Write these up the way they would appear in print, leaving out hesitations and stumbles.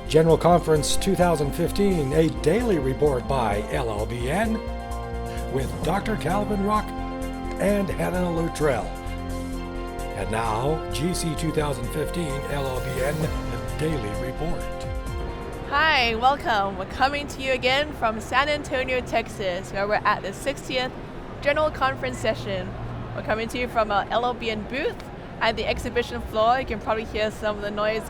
General Conference 2015, a daily report by LLBN with Dr. Calvin Rock and Hannah Luttrell. And now, GC 2015 LLBN, the daily report. Hi, welcome. We're coming to you again from San Antonio, Texas, where we're at the 60th General Conference session. We're coming to you from our LLBN booth at the exhibition floor. You can probably hear some of the noise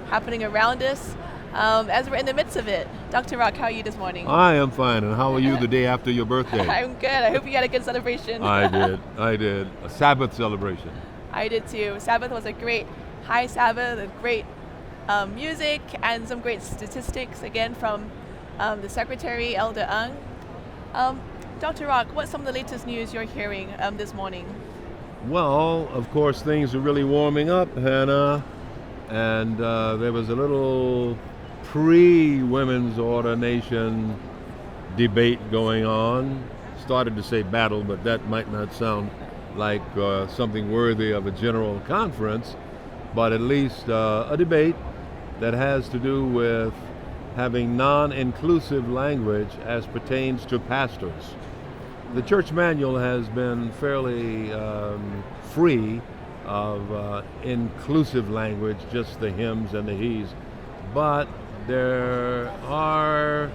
happening around us as we're in the midst of it. Dr. Rock, how are you this morning? I am fine, and how are you the day after your birthday? I'm good. I hope you had a good celebration. I did. A Sabbath celebration. I did too. Sabbath was a great high Sabbath, a great music and some great statistics, again, from the Secretary, Elder Ung. Dr. Rock, what's some of the latest news you're hearing this morning? Well, of course, things are really warming up, Hannah, and there was a little pre-women's ordination debate going on. Started to say battle, but that might not sound like something worthy of a general conference, but at least a debate that has to do with having non-inclusive language as pertains to pastors. The church manual has been fairly free of inclusive language, just the hims and the he's, but there are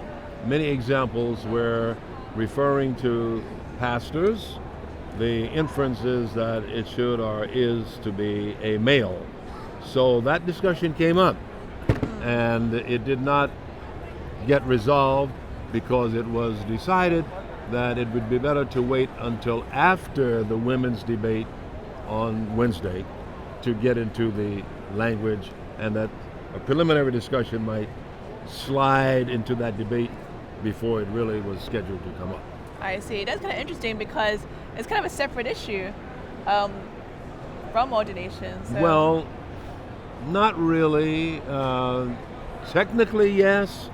many examples where referring to pastors, the inference is that it should or is to be a male. So that discussion came up, and it did not get resolved because it was decided that it would be better to wait until after the women's debate on Wednesday to get into the language, and that a preliminary discussion might slide into that debate before it really was scheduled to come up. I see. That's kind of interesting because it's kind of a separate issue from ordination. So. Well, not really. Technically, yes,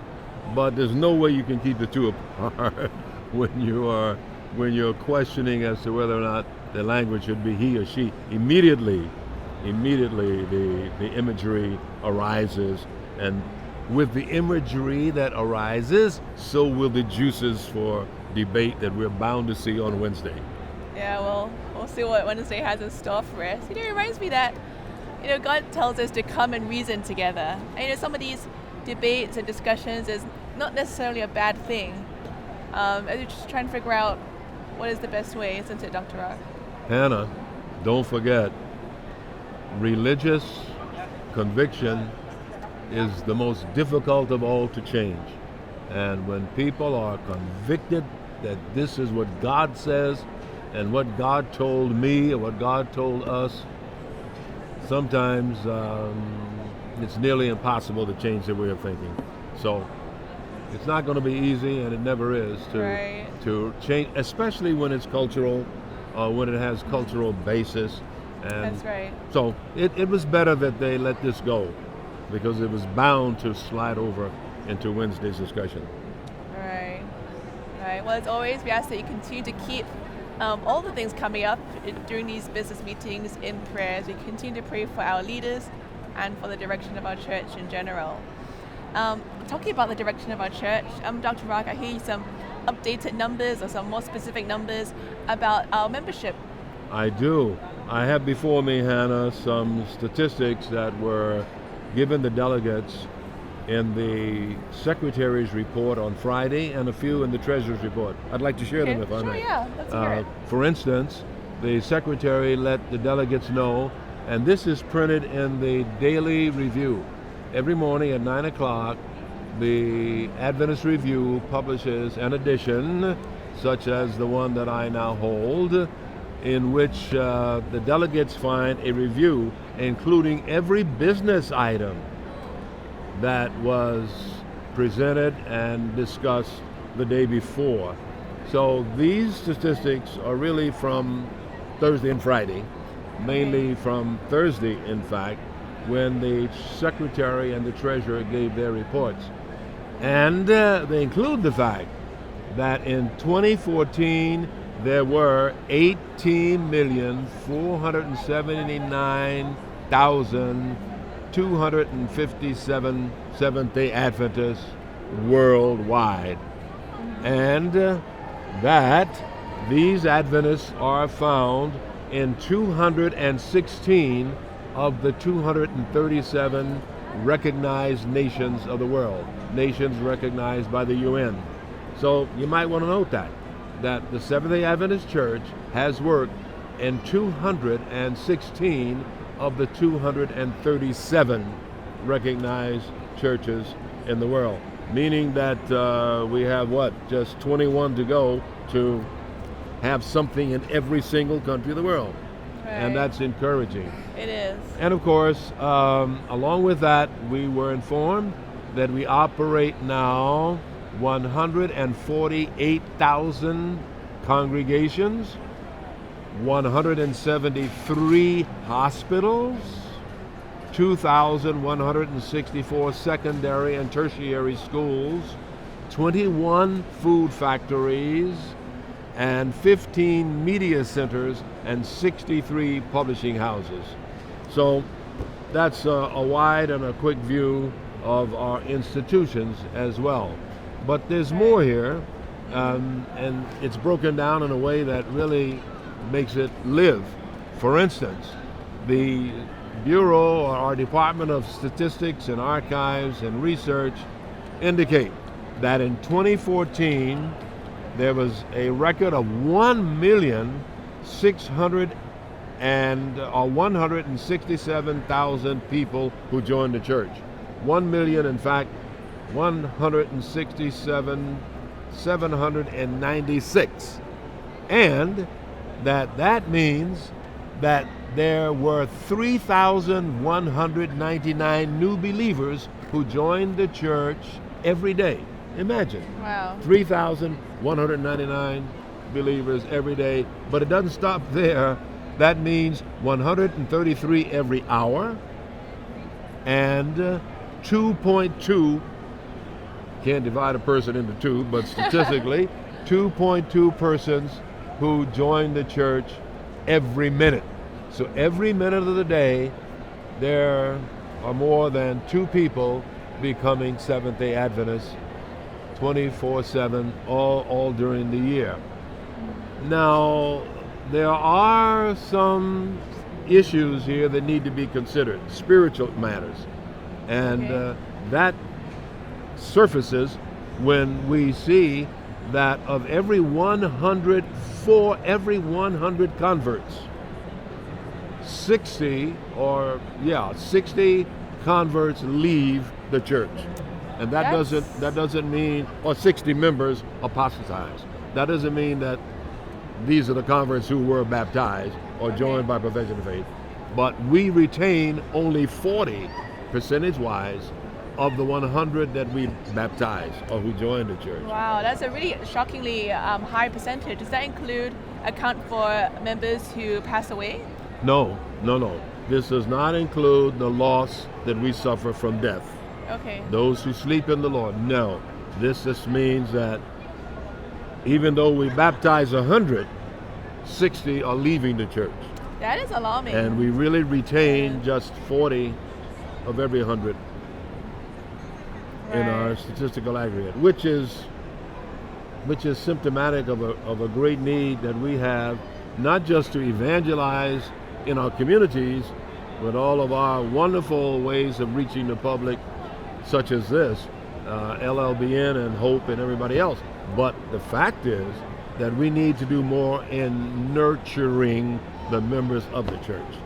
but there's no way you can keep the two apart when you're questioning as to whether or not the language should be he or she. Immediately the imagery arises, and with the imagery that arises, so will the juices for debate that we're bound to see on Wednesday. Yeah, well, we'll see what Wednesday has in store for us. It reminds me that, God tells us to come and reason together. And some of these debates and discussions is not necessarily a bad thing. As you're just trying to figure out what is the best way, isn't it, Dr. Rock? Hannah, don't forget, religious conviction is the most difficult of all to change. And when people are convicted that this is what God says and what God told me or what God told us, sometimes it's nearly impossible to change their way of thinking. So it's not going to be easy, and it never is, to change, especially when it's cultural, when it has cultural basis. And that's right. So it was better that they let this go, because it was bound to slide over into Wednesday's discussion. Right. Well, as always, we ask that you continue to keep all the things coming up during these business meetings in prayers. We continue to pray for our leaders and for the direction of our church in general. Talking about the direction of our church, Dr. Rock, I hear some updated numbers or some more specific numbers about our membership. I do. I have before me, Hannah, some statistics that were given the delegates in the Secretary's report on Friday and a few in the Treasurer's report. I'd like to share them if I may. Sure, yeah. Let's hear it. For instance, the Secretary let the delegates know, and this is printed in the Daily Review. Every morning at 9 o'clock, the Adventist Review publishes an edition, such as the one that I now hold, in which the delegates find a review including every business item that was presented and discussed the day before. So these statistics are really from Thursday and Friday, mainly from Thursday, in fact, when the Secretary and the Treasurer gave their reports. And they include the fact that in 2014, there were 18,479,000 257 Seventh-day Adventists worldwide. And that these Adventists are found in 216 of the 237 recognized nations of the world, nations recognized by the UN. So you might want to note that the Seventh-day Adventist Church has worked in 216 of the 237 recognized churches in the world, meaning that we have just 21 to go to have something in every single country of the world. Right. And that's encouraging. It is. And of course, along with that, we were informed that we operate now 148,000 congregations, 173 hospitals, 2,164 secondary and tertiary schools, 21 food factories, and 15 media centers and 63 publishing houses. So that's a wide and a quick view of our institutions as well. But there's more here, and it's broken down in a way that really makes it live. For instance, the Bureau or our Department of Statistics and Archives and Research indicate that in 2014 there was a record of 167,000 people who joined the church. 1 million, in fact, 167,796. And that means that there were 3,199 new believers who joined the church every day. Imagine. Wow. 3,199 believers every day. But it doesn't stop there. That means 133 every hour and 2.2, can't divide a person into two, but statistically, 2.2 persons who join the church every minute. So every minute of the day, there are more than 2 people becoming Seventh-day Adventists 24/7, all during the year. Now, there are some issues here that need to be considered, spiritual matters. And that surfaces when we see that of every 100 converts, 60 converts leave the church. And that doesn't mean, or 60 members apostatize. That doesn't mean that these are the converts who were baptized or joined by profession of faith. But we retain only 40 percentage-wise of the 100 that we baptized or who joined the church. Wow, that's a really shockingly high percentage. Does that account for members who pass away? No. This does not include the loss that we suffer from death. Okay. Those who sleep in the Lord. No. This just means that even though we baptize 100, 60 are leaving the church. That is alarming. And we really retain just 40 of every 100 in our statistical aggregate, which is symptomatic of a great need that we have, not just to evangelize in our communities with all of our wonderful ways of reaching the public, such as this, LLBN and Hope and everybody else, but the fact is that we need to do more in nurturing the members of the church,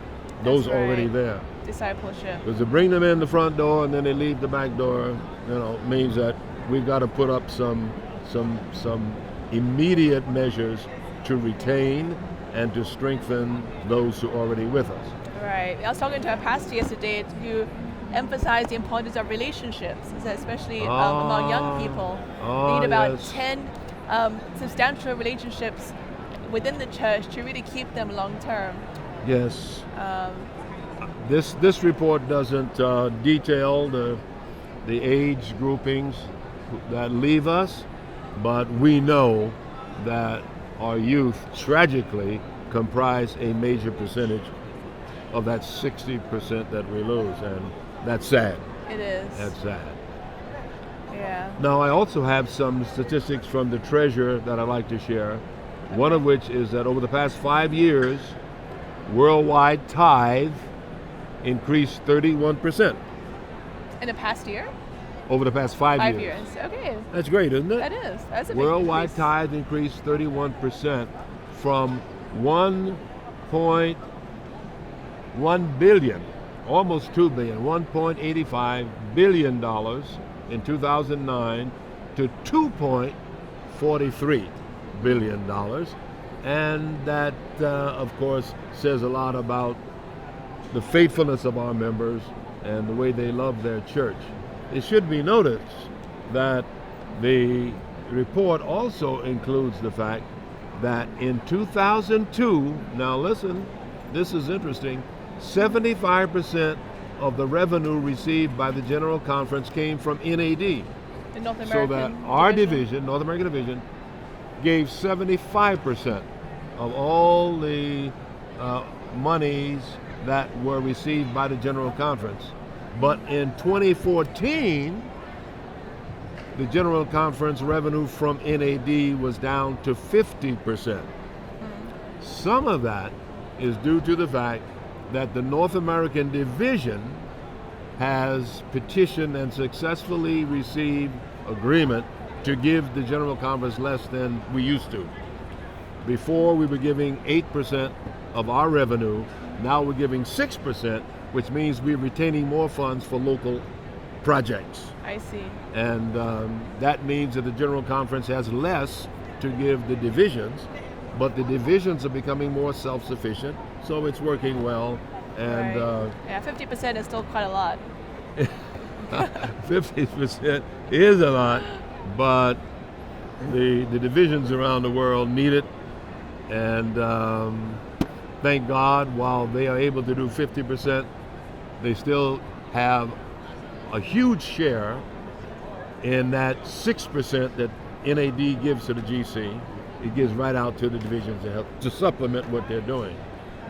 those already there. Discipleship. Because to bring them in the front door and then they leave the back door, means that we've got to put up some immediate measures to retain and to strengthen those who are already with us. Right. I was talking to a pastor yesterday who emphasized the importance of relationships, especially among young people. They need about 10 substantial relationships within the church to really keep them long term. Yes. This report doesn't detail the age groupings that leave us, but we know that our youth tragically comprise a major percentage of that 60% that we lose. And That's sad. It is. That's sad. Yeah. Now, I also have some statistics from the Treasurer that I'd like to share. One of which is that over the past 5 years, worldwide tithe increased 31%. In the past year? Over the past 5 years. 5 years. Okay. That's great, isn't it? That is. That's a big Worldwide increase. tithe increased 31% from 1.1 billion, almost 2 billion, $1.85 billion in 2009 to $2.43 billion. And that, of course, says a lot about the faithfulness of our members and the way they love their church. It should be noticed that the report also includes the fact that in 2002, now listen, this is interesting, 75% of the revenue received by the General Conference came from NAD. The North American So that our division, North American division, gave 75% of all the monies that were received by the General Conference. But in 2014, the General Conference revenue from NAD was down to 50%. Some of that is due to the fact that the North American division has petitioned and successfully received agreement to give the General Conference less than we used to. Before we were giving 8% of our revenue, now we're giving 6%, which means we're retaining more funds for local projects. I see. And that means that the General Conference has less to give the divisions, but the divisions are becoming more self-sufficient, so it's working well. And Right. Yeah, 50% is still quite a lot. 50% is a lot, but the divisions around the world need it. And thank God, while they are able to do 50%, they still have a huge share in that 6% that NAD gives to the GC. It gives right out to the divisions to help to supplement what they're doing.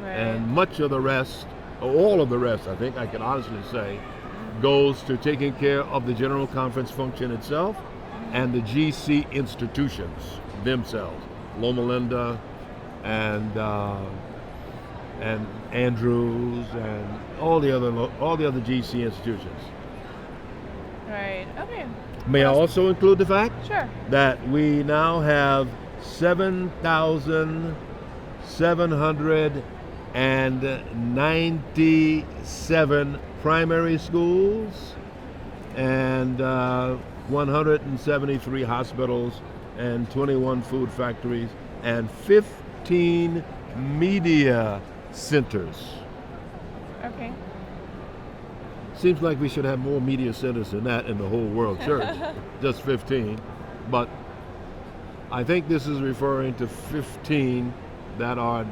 Right. And much of the rest, or all of the rest, I think I can honestly say, goes to taking care of the General Conference function itself and the GC institutions themselves, Loma Linda and Andrews and all the other GC institutions. Right. Okay. May I also include the fact Sure. that we now have 7,797 primary schools and 173 hospitals and 21 food factories and 15 media centers. Okay. Seems like we should have more media centers than that in the whole world church, just 15. But I think this is referring to 15 that are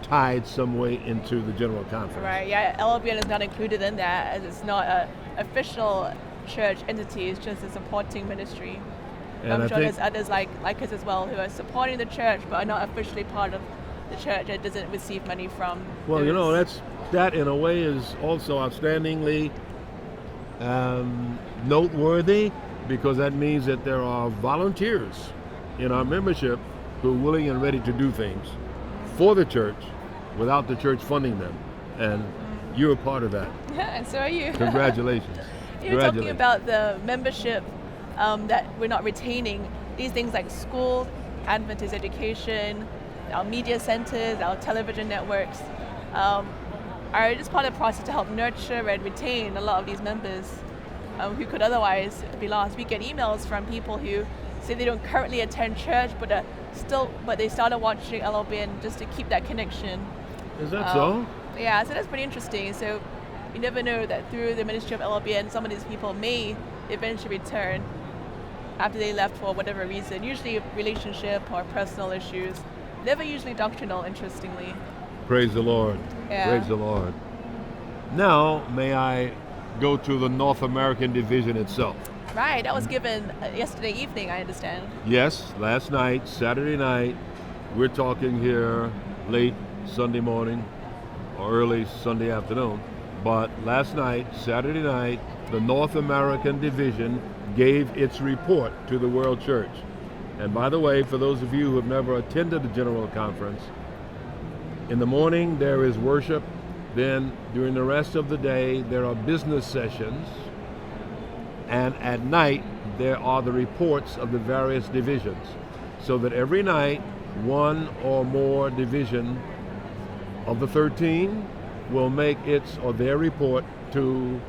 tied some way into the General Conference. Right. Yeah. LLBN is not included in that, as it's not an official church entity. It's just a supporting ministry. And I'm I sure think, there's others like us as well who are supporting the church but are not officially part of the church. It doesn't receive money from. well, you know, those- that in a way is also outstandingly noteworthy, because that means that there are volunteers in our membership who are willing and ready to do things for the church without the church funding them. And you're a part of that. Yeah, and so are you. Congratulations. You were talking about the membership that we're not retaining. These things like school, Adventist education, our media centers, our television networks are just part of the process to help nurture and retain a lot of these members who could otherwise be lost. We get emails from people who say they don't currently attend church, but they started watching LLBN just to keep that connection. Is that so? Yeah, so that's pretty interesting. So you never know that through the ministry of LLBN, some of these people may eventually return after they left for whatever reason, usually relationship or personal issues, never usually doctrinal, interestingly. Praise the Lord. Yeah. Praise the Lord. Now, may I go to the North American division itself? Right, that was given yesterday evening, I understand. Yes, last night, Saturday night, we're talking here late Sunday morning or early Sunday afternoon. But last night, Saturday night, the North American Division gave its report to the World Church. And by the way, for those of you who have never attended a General Conference, in the morning there is worship. Then during the rest of the day, there are business sessions. And at night, there are the reports of the various divisions. So that every night, one or more division of the 13 will make its or their report to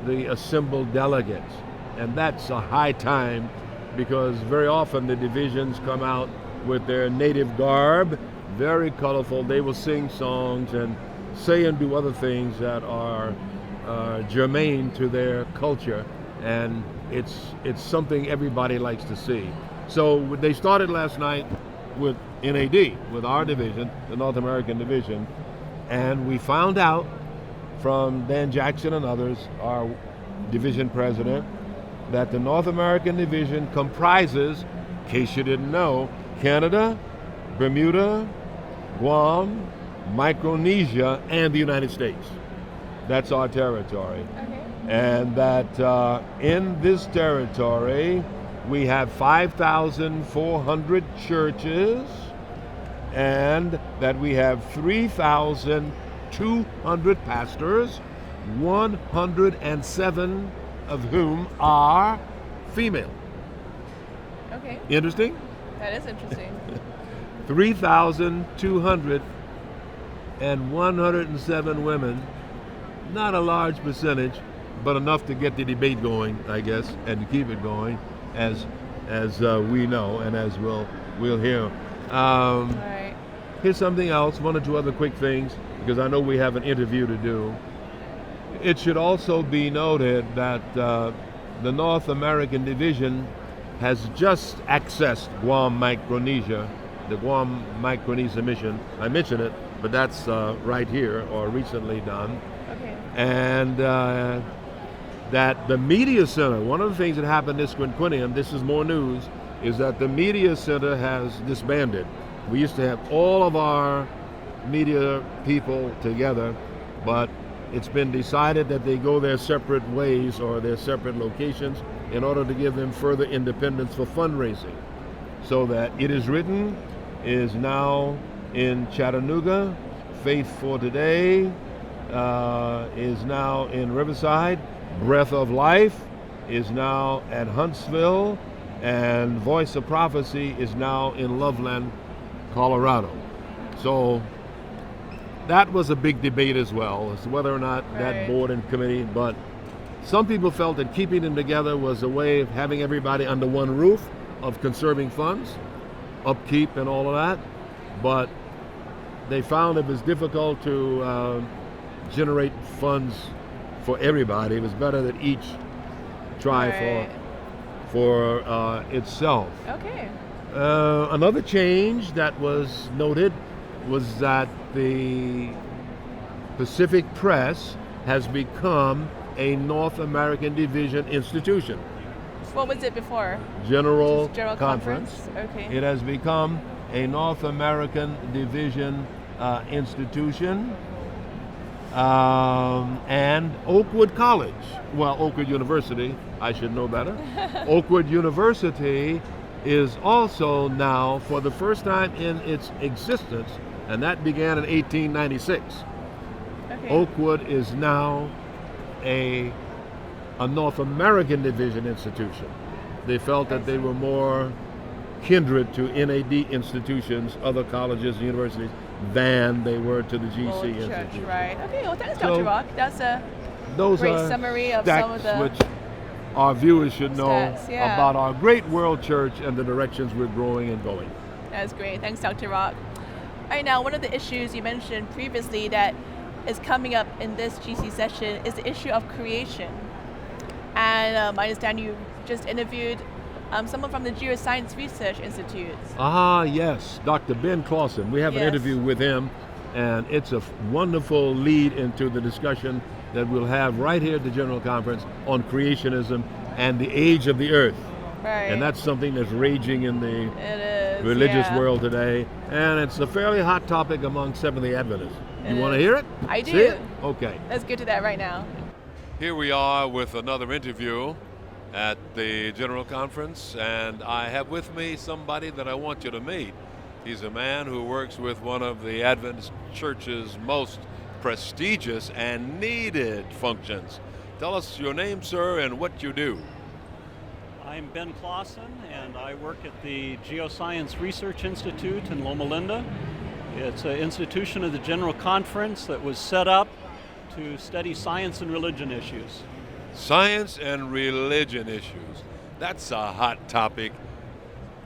the assembled delegates. And that's a high time, because very often the divisions come out with their native garb, very colorful. They will sing songs and say and do other things that are germane to their culture, and it's something everybody likes to see. So they started last night with NAD, with our division, the North American Division, and we found out from Dan Jackson and others, our division president, that the North American Division comprises, in case you didn't know, Canada, Bermuda, Guam, Micronesia, and the United States. That's our territory. Okay. And that in this territory, we have 5,400 churches, and that we have 3,200 pastors, 107 of whom are female. Okay. Interesting? That is interesting. 3,200 and 107 women. Not a large percentage, but enough to get the debate going, I guess, and to keep it going, as we know and as we'll hear. Right. Here's something else, one or two other quick things, because I know we have an interview to do. It should also be noted that the North American Division has just accessed Guam, Micronesia, the Guam Micronesia mission. I mentioned it, but that's right here, or recently done. Okay. And that the media center, one of the things that happened this quinquennium, this is more news, is that the media center has disbanded. We used to have all of our media people together, but it's been decided that they go their separate ways or their separate locations in order to give them further independence for fundraising. So that It Is Written is now in Chattanooga, Faith for Today is now in Riverside, Breath of Life is now at Huntsville, and Voice of Prophecy is now in Loveland, Colorado. So that was a big debate as well, as to whether or not that board and committee, but some people felt that keeping them together was a way of having everybody under one roof, of conserving funds, upkeep and all of that, but they found it was difficult to generate funds for everybody. It was better that each try for itself. Okay. Another change that was noted was that the Pacific Press has become a North American Division institution. What was it before? General Conference. Okay. It has become a North American Division institution. And Oakwood College, Oakwood University, I should know better. Oakwood University is also now, for the first time in its existence, and that began in 1896. Okay. Oakwood is now a North American Division institution. They felt that they were more kindred to NAD institutions, other colleges and universities, than they were to the GC Church, institution. right. Okay, well thanks, Dr. Rock. That's a Those great are summary of stats some of the which our viewers should know stats, yeah. about our great world church and the directions we're growing and going. That's great. Thanks, Dr. Rock. All right, now one of the issues you mentioned previously that is coming up in this GC session is the issue of creation. And I understand you just interviewed someone from the Geoscience Research Institute. Ah, yes, Dr. Ben Clausen. We have an interview with him, and it's a wonderful lead into the discussion that we'll have right here at the General Conference on creationism and the age of the earth. Right. And that's something that's raging in the religious world today, and it's a fairly hot topic among Seventh-day Adventists. You want to hear it? I do. See it? Okay. Let's get to that right now. Here we are with another interview at the General Conference, and I have with me somebody that I want you to meet. He's a man who works with one of the Adventist Church's most prestigious and needed functions. Tell us your name, sir, and what you do. I'm Ben Clausen, and I work at the Geoscience Research Institute in Loma Linda. It's an institution of the General Conference that was set up to study science and religion issues. Science and religion issues. That's a hot topic,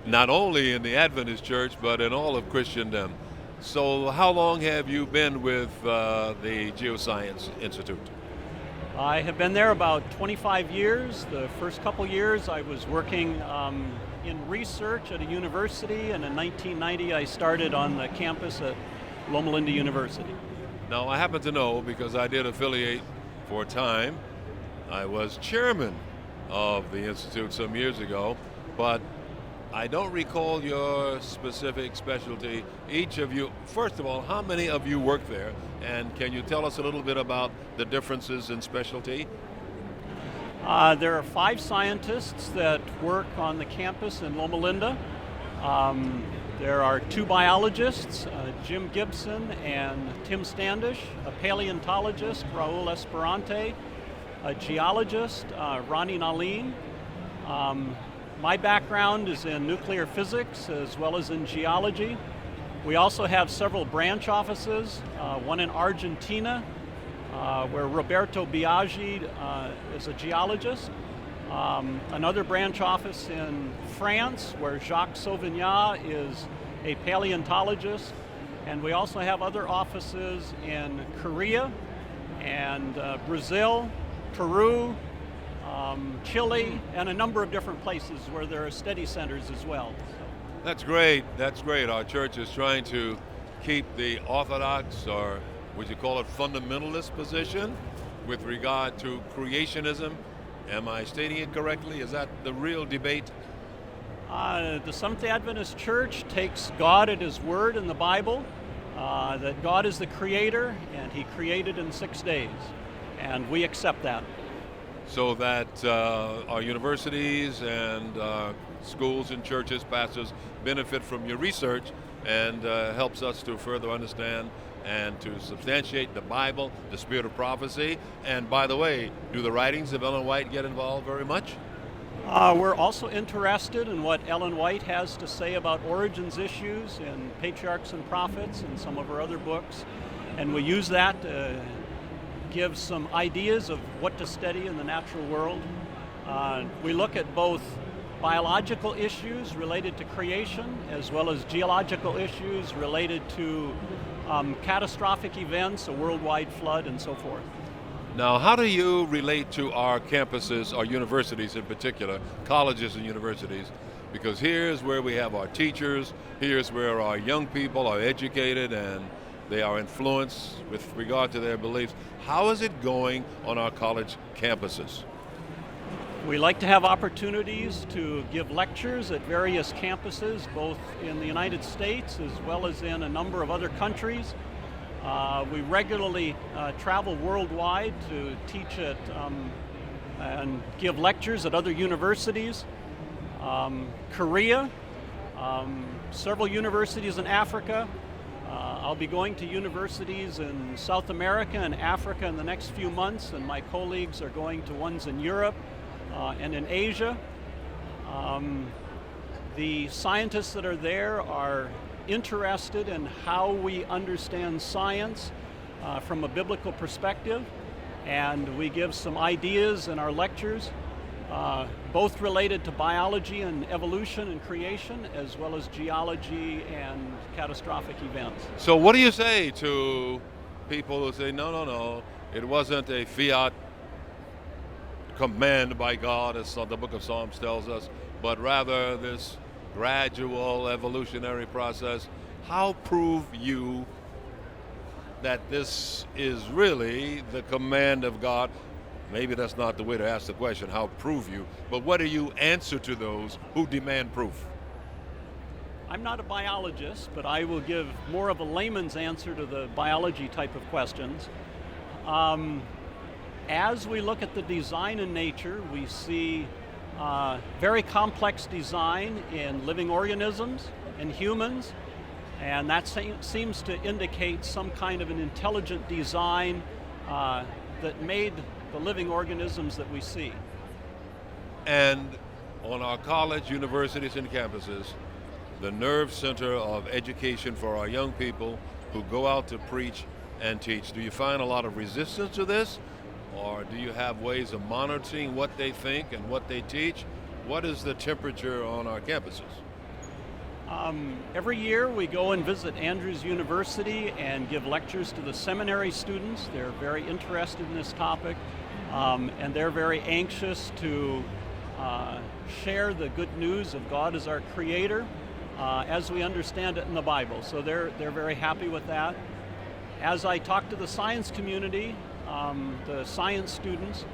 not only in the Adventist Church, but in all of Christendom. So how long have you been with the Geoscience Institute? I have been there about 25 years. The first couple years I was working in research at a university, and in 1990 I started on the campus at Loma Linda University. Now I happen to know, because I did affiliate for a time, I was chairman of the Institute some years ago, but I don't recall your specific specialty. Each of you, first of all, how many of you work there? And can you tell us a little bit about the differences in specialty? There are 5 scientists that work on the campus in Loma Linda. There are 2 biologists, Jim Gibson and Tim Standish, a paleontologist, Raul Esperante, a geologist, Ronnie Naleen. My background is in nuclear physics as well as in geology. We also have several branch offices, one in Argentina, where Roberto Biaggi is a geologist, another branch office in France where Jacques Sauvignat is a paleontologist, and we also have other offices in Korea and Brazil, Peru, Chile, and a number of different places where there are study centers as well. That's great. That's great. Our church is trying to keep the orthodox, or would you call it fundamentalist position with regard to creationism. Am I stating it correctly? Is that the real debate? The Seventh-day Adventist Church takes God at His word in the Bible, that God is the creator and He created in 6 days, and we accept that. So that our universities and schools and churches, pastors, benefit from your research and helps us to further understand and to substantiate the Bible, the spirit of prophecy. And by the way, do the writings of Ellen White get involved very much? We're also interested in what Ellen White has to say about origins issues in Patriarchs and Prophets and some of her other books, and we use that to give some ideas of what to study in the natural world. We look at both biological issues related to creation as well as geological issues related to catastrophic events, a worldwide flood, and so forth. Now, how do you relate to our campuses, our universities in particular, colleges and universities? Because here's where we have our teachers, here's where our young people are educated and they are influenced with regard to their beliefs. How is it going on our college campuses? We like to have opportunities to give lectures at various campuses, both in the United States as well as in a number of other countries. We regularly travel worldwide to teach at and give lectures at other universities. Korea, several universities in Africa. I'll be going to universities in South America and Africa in the next few months, and my colleagues are going to ones in Europe and in Asia. The scientists that are there are interested in how we understand science from a biblical perspective, and we give some ideas in our lectures, both related to biology and evolution and creation, as well as geology and catastrophic events. So what do you say to people who say, no, it wasn't a fiat command by God, as the book of Psalms tells us, but rather this gradual evolutionary process? How prove you that this is really the command of God? Maybe that's not the way to ask the question, how prove you, but what do you answer to those who demand proof? I'm not a biologist, but I will give more of a layman's answer to the biology type of questions. As we look at the design in nature, we see very complex design in living organisms, in humans, and that seems to indicate some kind of an intelligent design that made the living organisms that we see. And on our college, universities, and campuses, the nerve center of education for our young people who go out to preach and teach, do you find a lot of resistance to this? Or do you have ways of monitoring what they think and what they teach? What is the temperature on our campuses? Every year we go and visit Andrews University and give lectures to the seminary students. They're very interested in this topic, and they're very anxious to share the good news of God as our creator as we understand it in the Bible. So they're very happy with that. As I talk to the science community, the science students,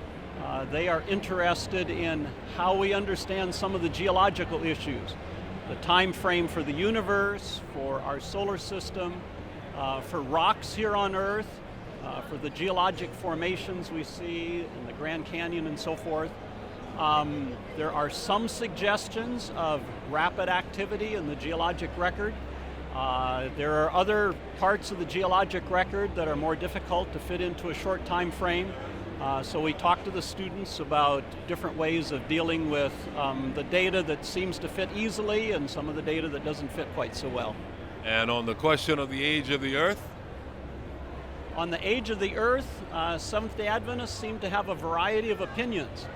they are interested in how we understand some of the geological issues, the time frame for the universe, for our solar system, for rocks here on Earth, for the geologic formations we see in the Grand Canyon and so forth. There are some suggestions of rapid activity in the geologic record. There are other parts of the geologic record that are more difficult to fit into a short time frame. So we talk to the students about different ways of dealing with the data that seems to fit easily and some of the data that doesn't fit quite so well. And on the question of the age of the earth? On the age of the earth, Seventh-day Adventists seem to have a variety of opinions.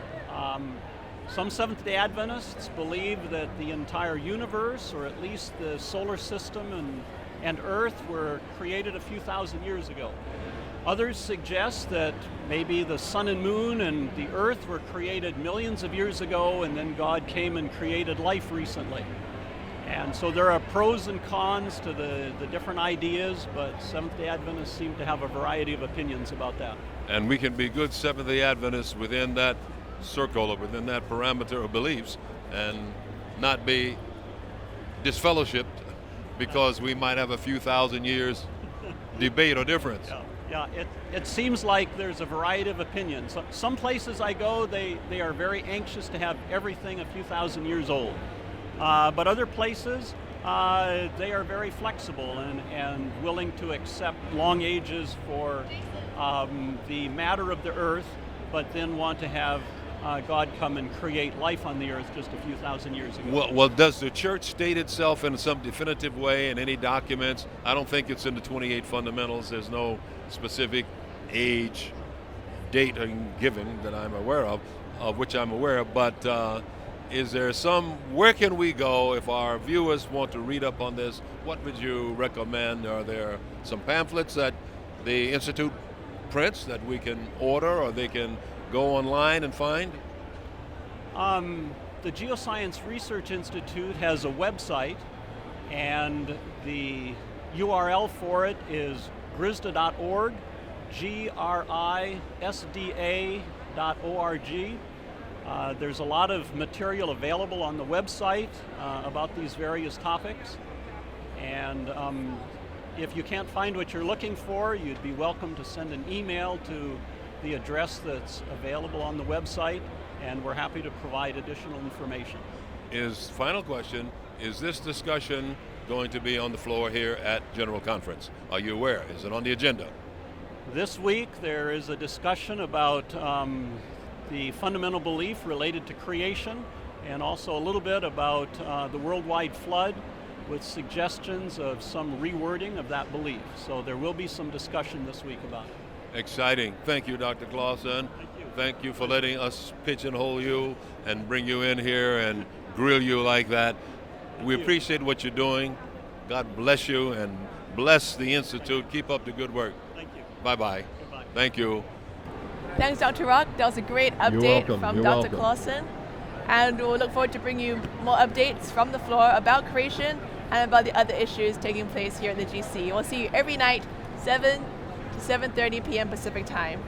Some Seventh-day Adventists believe that the entire universe, or at least the solar system and Earth, were created a few thousand years ago. Others suggest that maybe the sun and moon and the Earth were created millions of years ago, and then God came and created life recently. And so there are pros and cons to the different ideas, but Seventh-day Adventists seem to have a variety of opinions about that. And we can be good Seventh-day Adventists within that circle or within that parameter of beliefs and not be disfellowshipped because we might have a few thousand years debate or difference. Yeah, it seems like there's a variety of opinions. Some places I go, they are very anxious to have everything a few thousand years old. But other places, they are very flexible and willing to accept long ages for the matter of the earth, but then want to have God come and create life on the earth just a few thousand years ago. Well, does the church state itself in some definitive way in any documents? I don't think it's in the 28 fundamentals. There's no specific age, date given that I'm aware of which I'm aware of, but is there where can we go if our viewers want to read up on this? What would you recommend? Are there some pamphlets that the Institute prints that we can order or they can go online and find? The Geoscience Research Institute has a website, and the URL for it is grisda.org, GRISDA.org. There's a lot of material available on the website about these various topics, and if you can't find what you're looking for, you'd be welcome to send an email to the address that's available on the website, and we're happy to provide additional information. Final question, is this discussion going to be on the floor here at General Conference? Are you aware? Is it on the agenda? This week there is a discussion about the fundamental belief related to creation, and also a little bit about the worldwide flood, with suggestions of some rewording of that belief. So there will be some discussion this week about it. Exciting. Thank you, Dr. Clausen. Thank you. Thank you for letting us pigeonhole you and bring you in here and grill you like that. We appreciate what you're doing. God bless you and bless the Institute. Keep up the good work. Thank you. Bye-bye. Goodbye. Thank you. Thanks, Dr. Rock. That was a great update from You're Dr. welcome. Clausen. And we'll look forward to bringing you more updates from the floor about creation and about the other issues taking place here at the GC. We'll see you every night, 7 to 7:30 p.m. Pacific time.